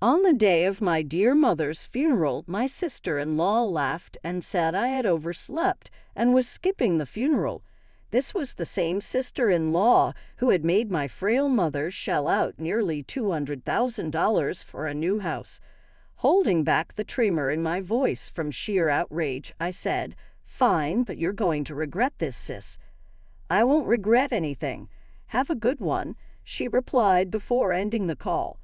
On the day of my dear mother's funeral, my sister-in-law laughed and said I had overslept and was skipping the funeral. This was the same sister-in-law who had made my frail mother shell out nearly $200,000 for a new house. Holding back the tremor in my voice from sheer outrage, I said, "Fine, but you're going to regret this, sis." "I won't regret anything. Have a good one," she replied before ending the call.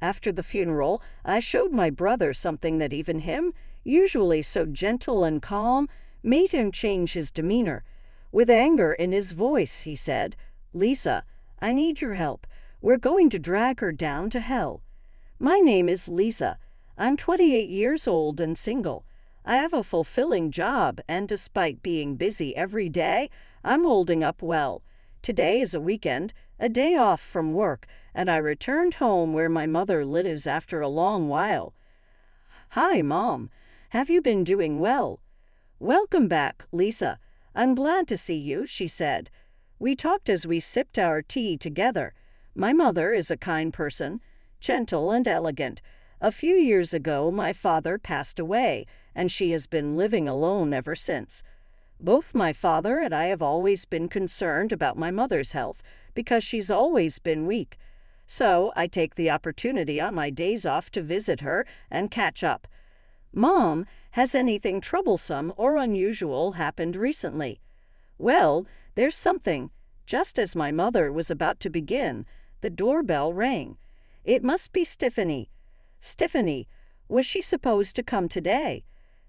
After the funeral, I showed my brother something that even him, usually so gentle and calm, made him change his demeanor. With anger in his voice, he said, "Lisa, I need your help. We're going to drag her down to hell." My name is Lisa. I'm 28 years old and single. I have a fulfilling job, and despite being busy every day, I'm holding up well. Today is a weekend, a day off from work, and I returned home where my mother lives after a long while. "Hi, Mom. Have you been doing well?" "Welcome back, Lisa. I'm glad to see you," she said. We talked as we sipped our tea together. My mother is a kind person, gentle and elegant. A few years ago, my father passed away, and she has been living alone ever since. Both my father and I have always been concerned about my mother's health because she's always been weak. So I take the opportunity on my days off to visit her and catch up. "Mom, has anything troublesome or unusual happened recently?" "Well, there's something." Just as my mother was about to begin, the doorbell rang. It must be Stephanie. Stephanie, was she supposed to come today?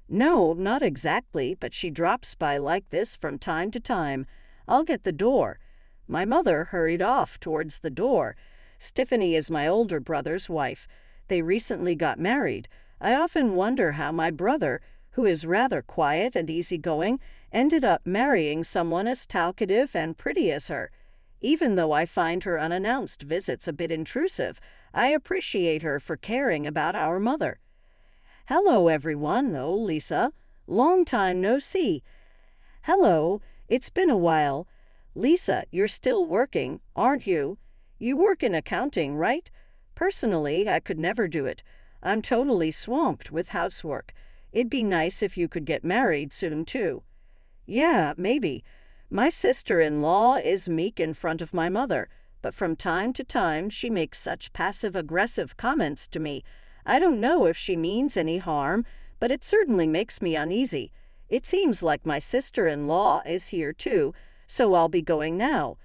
"No, not exactly, but she drops by like this from time to time. I'll get the door." My mother hurried off towards the door. Stephanie is my older brother's wife. They recently got married. I often wonder how my brother, who is rather quiet and easygoing, ended up marrying someone as talkative and pretty as her. Even though I find her unannounced visits a bit intrusive, I appreciate her for caring about our mother. "Hello, everyone. Oh, Lisa. Long time no see." "Hello. It's been a while. Lisa, you're still working, aren't you? You work in accounting, right?" "Personally, I could never do it. I'm totally swamped with housework. It'd be nice if you could get married soon, too." "Yeah, maybe. My sister-in-law is meek in front of my mother, but from time to time she makes such passive-aggressive comments to me. I don't know if she means any harm, but it certainly makes me uneasy. It seems like my sister-in-law is here, too, so I'll be going now."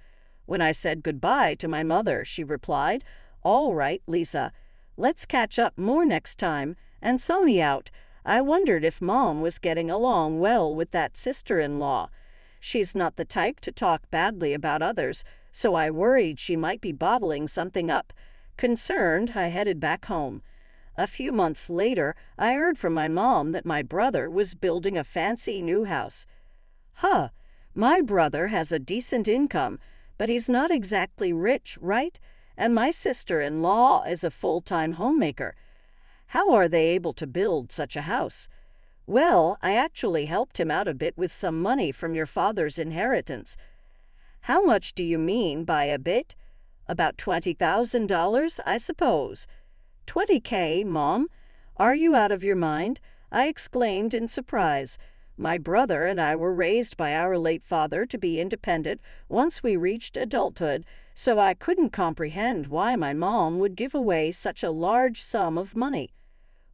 When I said goodbye to my mother, she replied, "All right, Lisa. Let's catch up more next time," and saw me out. I wondered if Mom was getting along well with that sister-in-law. She's not the type to talk badly about others, so I worried she might be bottling something up. Concerned, I headed back home. A few months later, I heard from my mom that my brother was building a fancy new house. "Huh, my brother has a decent income, but he's not exactly rich, right? And my sister-in-law is a full-time homemaker. How are they able to build such a house?" "Well, I actually helped him out a bit with some money from your father's inheritance." "How much do you mean by a bit?" "About $20,000, I suppose." "20K, Mom? Are you out of your mind?" I exclaimed in surprise. My brother and I were raised by our late father to be independent once we reached adulthood, so I couldn't comprehend why my mom would give away such a large sum of money.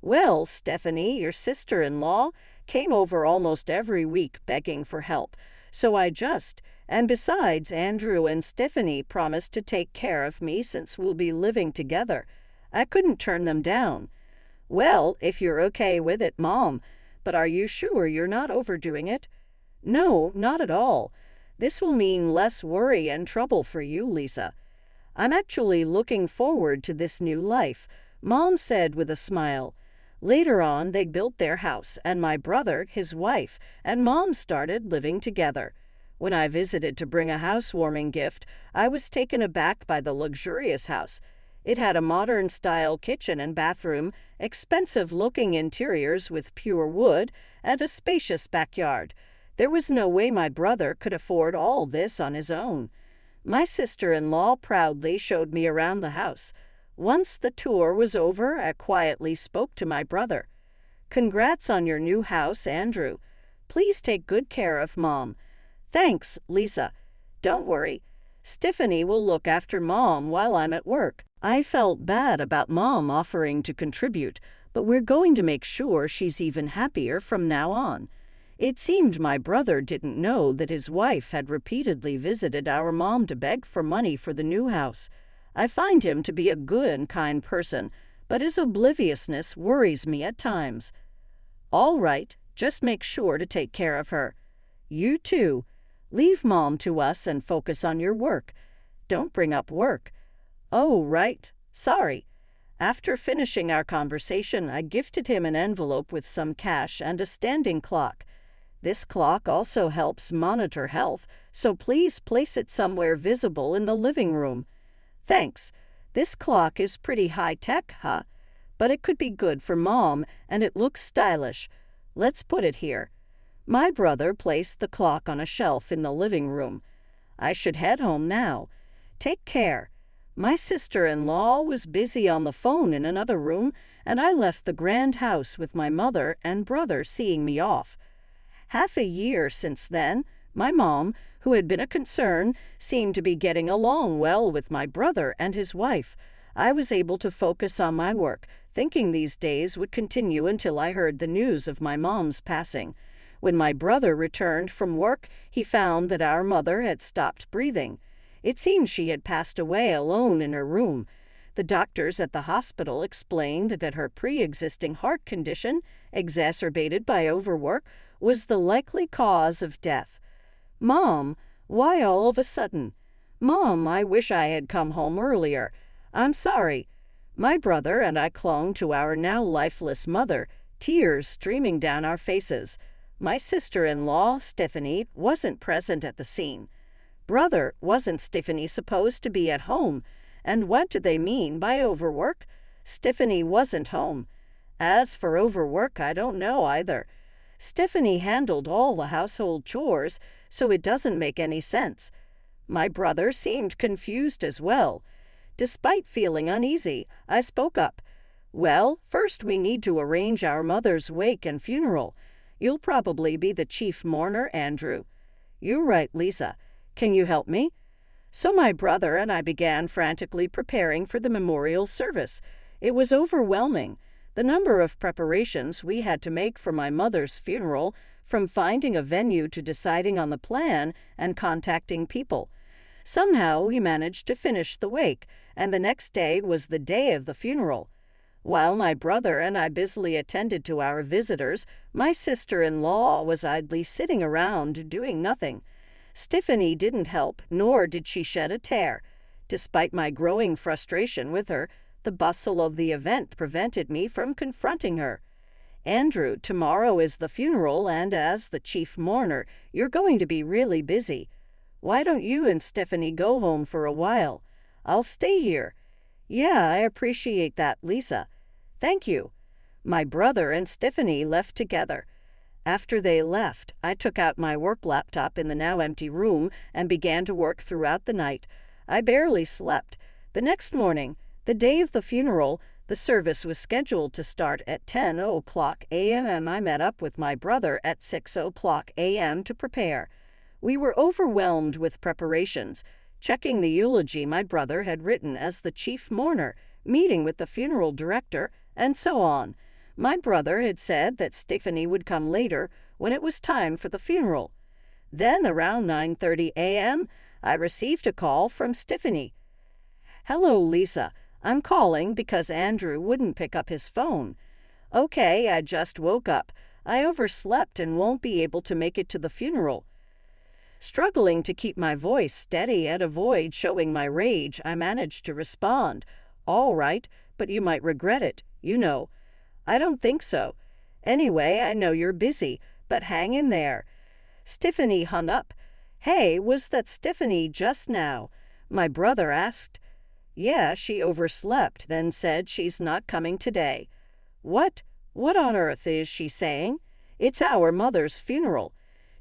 "Well, Stephanie, your sister-in-law, came over almost every week begging for help, so and besides, Andrew and Stephanie promised to take care of me since we'll be living together. I couldn't turn them down." "Well, if you're okay with it, Mom. But are you sure you're not overdoing it?" "No, not at all. This will mean less worry and trouble for you, Lisa. I'm actually looking forward to this new life," Mom said with a smile. Later on, they built their house, and my brother, his wife, and Mom started living together. When I visited to bring a housewarming gift, I was taken aback by the luxurious house. It had a modern-style kitchen and bathroom, expensive-looking interiors with pure wood, and a spacious backyard. There was no way my brother could afford all this on his own. My sister-in-law proudly showed me around the house. Once the tour was over, I quietly spoke to my brother. "Congrats on your new house, Andrew. Please take good care of Mom." "Thanks, Lisa. Don't worry. Stephanie will look after Mom while I'm at work." I felt bad about Mom offering to contribute, but we're going to make sure she's even happier from now on. It seemed my brother didn't know that his wife had repeatedly visited our mom to beg for money for the new house. I find him to be a good and kind person, but his obliviousness worries me at times. "All right, just make sure to take care of her. You too. Leave Mom to us and focus on your work. Don't bring up work." "Oh, right. Sorry." After finishing our conversation, I gifted him an envelope with some cash and a standing clock. This clock also helps monitor health, so please place it somewhere visible in the living room. "Thanks. This clock is pretty high-tech, huh? But it could be good for Mom, and it looks stylish. Let's put it here." My brother placed the clock on a shelf in the living room. I should head home now. Take care. My sister-in-law was busy on the phone in another room, and I left the grand house with my mother and brother seeing me off. Half a year since then, my mom, who had been a concern, seemed to be getting along well with my brother and his wife. I was able to focus on my work, thinking these days would continue until I heard the news of my mom's passing. When my brother returned from work, he found that our mother had stopped breathing. It seemed she had passed away alone in her room. The doctors at the hospital explained that her pre-existing heart condition, exacerbated by overwork, was the likely cause of death. "Mom, why all of a sudden? Mom, I wish I had come home earlier. I'm sorry." My brother and I clung to our now lifeless mother, tears streaming down our faces. My sister-in-law, Stephanie, wasn't present at the scene. "Brother, wasn't Stephanie supposed to be at home? And what do they mean by overwork? Stephanie wasn't home." "As for overwork, I don't know either. Stephanie handled all the household chores, so it doesn't make any sense." My brother seemed confused as well. Despite feeling uneasy, I spoke up. "Well, first we need to arrange our mother's wake and funeral. You'll probably be the chief mourner, Andrew." "You're right, Lisa. Can you help me?" So my brother and I began frantically preparing for the memorial service. It was overwhelming. The number of preparations we had to make for my mother's funeral, from finding a venue to deciding on the plan and contacting people. Somehow we managed to finish the wake, and the next day was the day of the funeral. While my brother and I busily attended to our visitors, my sister-in-law was idly sitting around doing nothing. Stephanie didn't help, nor did she shed a tear. Despite my growing frustration with her, the bustle of the event prevented me from confronting her. "Andrew, tomorrow is the funeral, and as the chief mourner, you're going to be really busy. Why don't you and Stephanie go home for a while? I'll stay here." "Yeah, I appreciate that, Lisa. Thank you." My brother and Stephanie left together. After they left, I took out my work laptop in the now empty room and began to work throughout the night. I barely slept. The next morning, the day of the funeral, the service was scheduled to start at 10:00 a.m. I met up with my brother at 6:00 a.m. to prepare. We were overwhelmed with preparations, checking the eulogy my brother had written as the chief mourner, meeting with the funeral director, and so on. My brother had said that Stephanie would come later when it was time for the funeral. Then, around 9:30 a.m., I received a call from Stephanie. "Hello, Lisa. I'm calling because Andrew wouldn't pick up his phone." "Okay, I just woke up. I overslept and won't be able to make it to the funeral." Struggling to keep my voice steady and avoid showing my rage, I managed to respond. "All right, but you might regret it, you know." "I don't think so. Anyway, I know you're busy, but hang in there." Stephanie hung up. "Hey, was that Stephanie just now?" My brother asked. "Yeah, she overslept, then said she's not coming today." What on earth is she saying? It's our mother's funeral."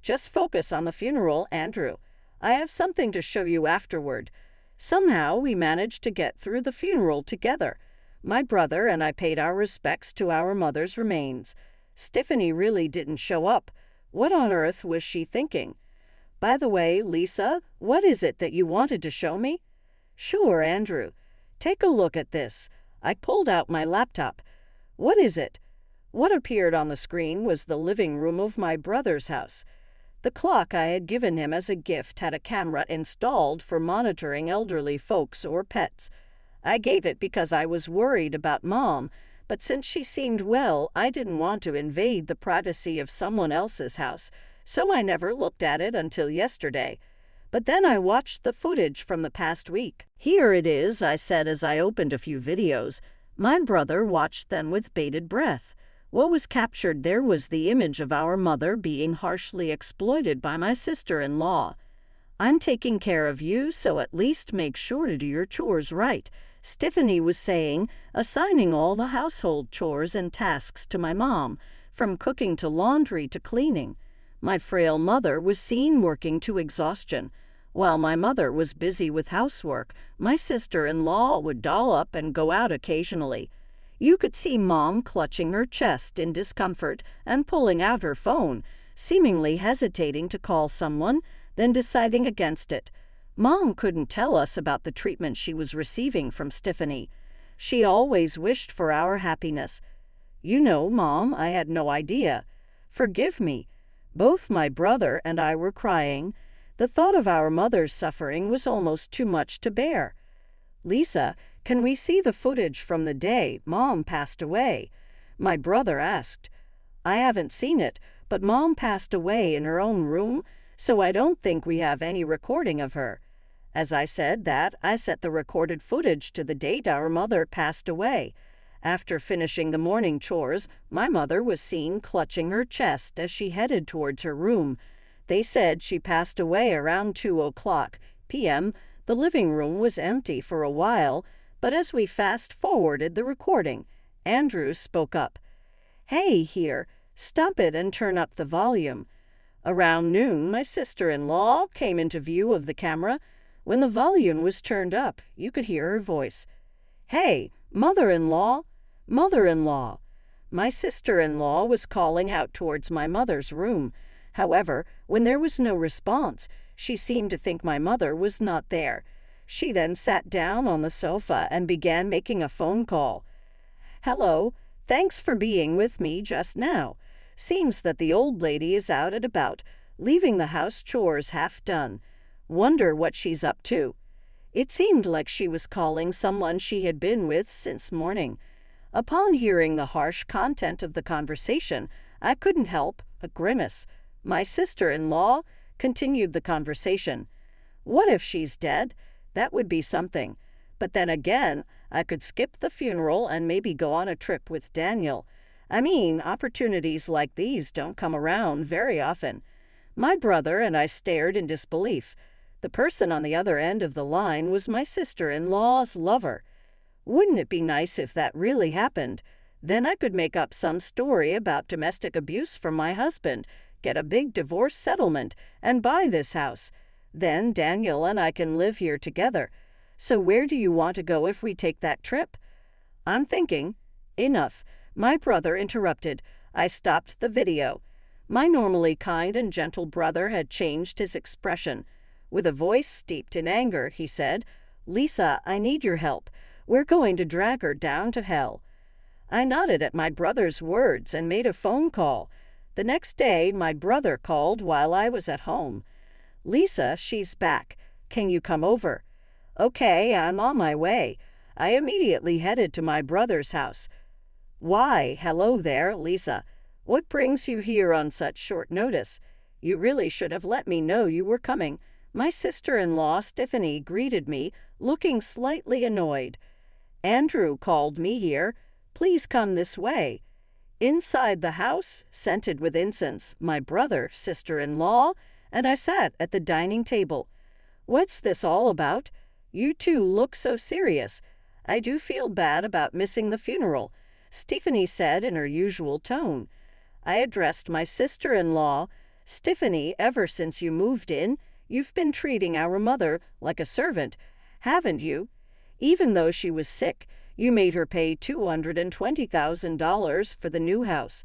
"Just focus on the funeral, Andrew. I have something to show you afterward." Somehow we managed to get through the funeral together. My brother and I paid our respects to our mother's remains. Stephanie really didn't show up. What on earth was she thinking? By the way, Lisa, what is it that you wanted to show me? Sure, Andrew. Take a look at this. I pulled out my laptop. What is it? What appeared on the screen was the living room of my brother's house. The clock I had given him as a gift had a camera installed for monitoring elderly folks or pets. I gave it because I was worried about Mom, but since she seemed well, I didn't want to invade the privacy of someone else's house, so I never looked at it until yesterday. But then I watched the footage from the past week. Here it is, I said as I opened a few videos. My brother watched them with bated breath. What was captured there was the image of our mother being harshly exploited by my sister-in-law. I'm taking care of you, so at least make sure to do your chores right, Stephanie was saying, assigning all the household chores and tasks to my mom, from cooking to laundry to cleaning. My frail mother was seen working to exhaustion. While my mother was busy with housework, my sister-in-law would doll up and go out occasionally. You could see Mom clutching her chest in discomfort and pulling out her phone, seemingly hesitating to call someone, then deciding against it. Mom couldn't tell us about the treatment she was receiving from Stephanie. She always wished for our happiness. You know, Mom, I had no idea. Forgive me. Both my brother and I were crying. The thought of our mother's suffering was almost too much to bear. Lisa, can we see the footage from the day Mom passed away? My brother asked. I haven't seen it, but Mom passed away in her own room, so I don't think we have any recording of her. As I said that, I set the recorded footage to the date our mother passed away. After finishing the morning chores, my mother was seen clutching her chest as she headed towards her room. They said she passed away around 2:00 p.m. The living room was empty for a while, but as we fast-forwarded the recording, Andrew spoke up. Hey, here, stop it and turn up the volume. Around noon, my sister-in-law came into view of the camera. When the volume was turned up, you could hear her voice. Hey, mother-in-law, mother-in-law. My sister-in-law was calling out towards my mother's room. However, when there was no response, she seemed to think my mother was not there. She then sat down on the sofa and began making a phone call. Hello, thanks for being with me just now. Seems that the old lady is out and about, leaving the house chores half done. Wonder what she's up to. It seemed like she was calling someone she had been with since morning. Upon hearing the harsh content of the conversation, I couldn't help but grimace. My sister-in-law continued the conversation. What if she's dead? That would be something. But then again, I could skip the funeral and maybe go on a trip with Daniel. I mean, opportunities like these don't come around very often. My brother and I stared in disbelief. The person on the other end of the line was my sister-in-law's lover. Wouldn't it be nice if that really happened? Then I could make up some story about domestic abuse from my husband, get a big divorce settlement, and buy this house. Then Daniel and I can live here together. So where do you want to go if we take that trip? I'm thinking. Enough. My brother interrupted. I stopped the video. My normally kind and gentle brother had changed his expression. With a voice steeped in anger, he said, Lisa, I need your help. We're going to drag her down to hell. I nodded at my brother's words and made a phone call. The next day, my brother called while I was at home. Lisa, she's back. Can you come over? Okay, I'm on my way. I immediately headed to my brother's house. Why, hello there, Lisa. What brings you here on such short notice? You really should have let me know you were coming. My sister-in-law, Stephanie, greeted me, looking slightly annoyed. Andrew called me here. Please come this way. Inside the house, scented with incense, my brother, sister-in-law, and I sat at the dining table. What's this all about? You two look so serious. I do feel bad about missing the funeral, Stephanie said in her usual tone. I addressed my sister-in-law. Stephanie, ever since you moved in, you've been treating our mother like a servant. haven't you? Even though she was sick, you made her pay $220,000 for the new house."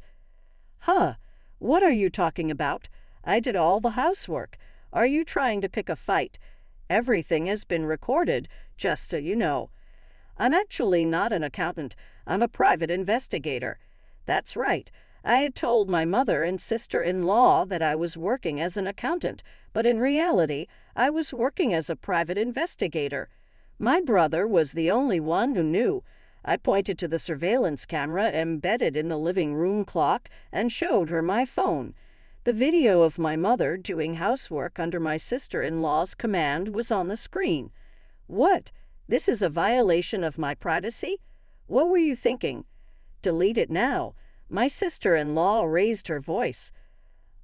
"Huh, what are you talking about? I did all the housework. Are you trying to pick a fight? Everything has been recorded, just so you know." "I'm actually not an accountant. I'm a private investigator." "That's right. I had told my mother and sister-in-law that I was working as an accountant, but in reality, I was working as a private investigator. My brother was the only one who knew. I pointed to the surveillance camera embedded in the living room clock and showed her my phone. The video of my mother doing housework under my sister-in-law's command was on the screen." "What? This is a violation of my privacy? What were you thinking?" "Delete it now." My sister-in-law raised her voice.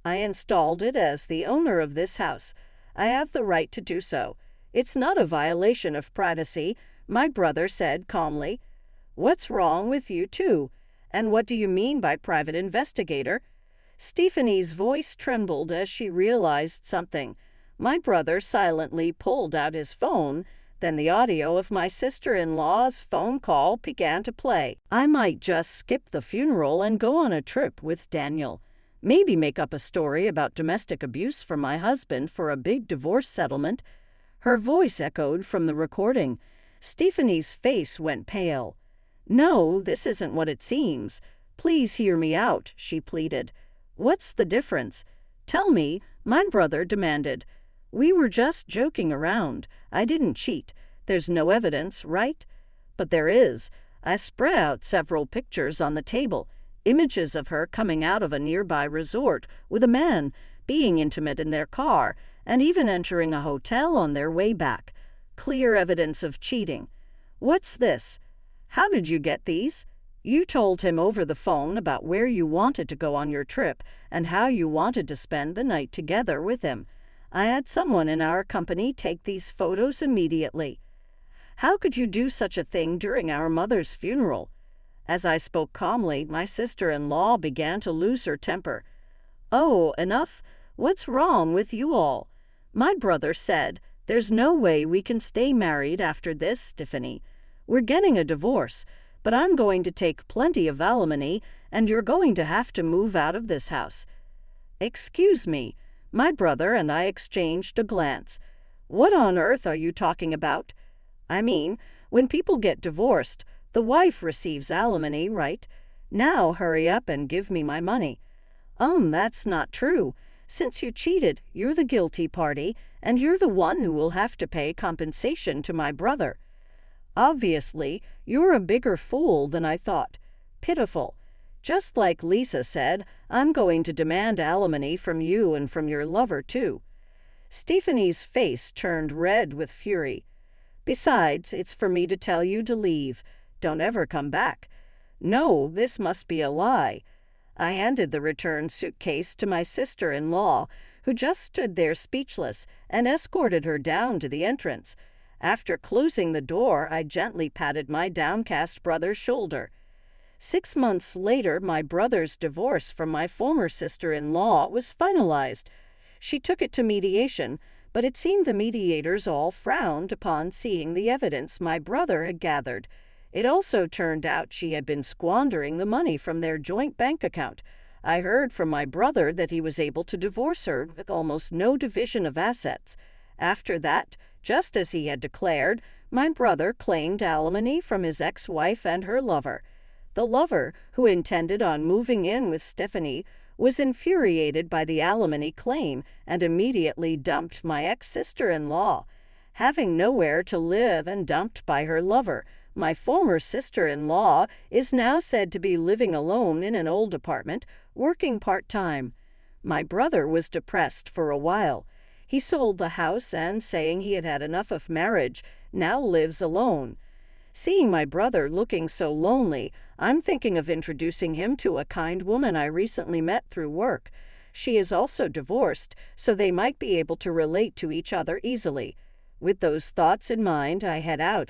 "I installed it as the owner of this house. I have the right to do so. It's not a violation of privacy," my brother said calmly. "What's wrong with you two? And what do you mean by private investigator?" Stephanie's voice trembled as she realized something. My brother silently pulled out his phone. Then the audio of my sister-in-law's phone call began to play. "I might just skip the funeral and go on a trip with Daniel. Maybe make up a story about domestic abuse from my husband for a big divorce settlement." Her voice echoed from the recording. Stephanie's face went pale. "No, this isn't what it seems. Please hear me out," she pleaded. "What's the difference? Tell me," my brother demanded. "We were just joking around. I didn't cheat. There's no evidence, right?" "But there is." I spread out several pictures on the table, images of her coming out of a nearby resort with a man, being intimate in their car, and even entering a hotel on their way back. Clear evidence of cheating. "What's this? How did you get these?" "You told him over the phone about where you wanted to go on your trip and how you wanted to spend the night together with him. I had someone in our company take these photos immediately." "How could you do such a thing during our mother's funeral?" As I spoke calmly, my sister-in-law began to lose her temper. "Oh, enough. What's wrong with you all?" My brother said, "There's no way we can stay married after this, Stephanie. We're getting a divorce, but I'm going to take plenty of alimony, and you're going to have to move out of this house." "Excuse me." My brother and I exchanged a glance. "What on earth are you talking about?" "I mean, when people get divorced, the wife receives alimony, right? Now hurry up and give me my money." That's not true. Since you cheated, you're the guilty party, and you're the one who will have to pay compensation to my brother." "Obviously, you're a bigger fool than I thought. Pitiful. Just like Lisa said, I'm going to demand alimony from you and from your lover, too." Stephanie's face turned red with fury. "Besides, it's for me to tell you to leave. Don't ever come back." "No, this must be a lie." I handed the return suitcase to my sister-in-law, who just stood there speechless, and escorted her down to the entrance. After closing the door, I gently patted my downcast brother's shoulder. 6 months later, my brother's divorce from my former sister-in-law was finalized. She took it to mediation, but it seemed the mediators all frowned upon seeing the evidence my brother had gathered. It also turned out she had been squandering the money from their joint bank account. I heard from my brother that he was able to divorce her with almost no division of assets. After that, just as he had declared, my brother claimed alimony from his ex-wife and her lover. The lover, who intended on moving in with Stephanie, was infuriated by the alimony claim and immediately dumped my ex-sister-in-law. Having nowhere to live and dumped by her lover, my former sister-in-law is now said to be living alone in an old apartment, working part-time. My brother was depressed for a while. He sold the house and, saying he had had enough of marriage, now lives alone. Seeing my brother looking so lonely, I'm thinking of introducing him to a kind woman I recently met through work. She is also divorced, so they might be able to relate to each other easily. With those thoughts in mind, I head out and